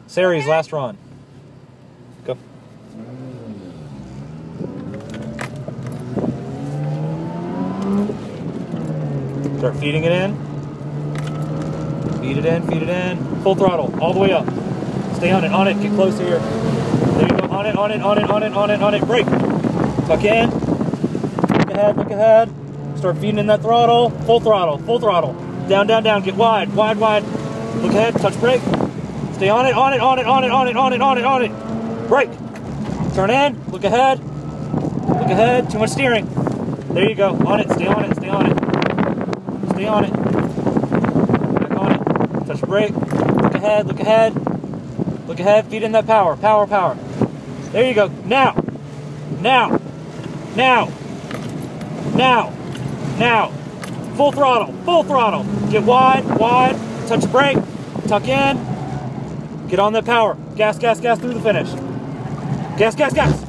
Series, last run. Go. Start feeding it in. Feed it in, feed it in. Full throttle, all the way up. Stay on it, get close here. There you go, on it, on it, on it, on it, on it, on it. Brake. Tuck in. Look ahead, look ahead. Start feeding in that throttle. Full throttle, full throttle. Down, down, down, get wide, wide, wide. Look ahead, touch brake. Stay on it, on it, on it, on it, on it, on it, on it, on it. Brake. Turn in, look ahead. Look ahead, too much steering. There you go, on it, stay on it, stay on it. Stay on it. Back on it. Touch brake. Look ahead, look ahead. Look ahead, feed in that power, power, power. There you go, now. Now. Now. Now. Now. Full throttle, full throttle. Get wide, wide. Touch brake. Tuck in. Get on that power. Gas, gas, gas through the finish. Gas, gas, gas.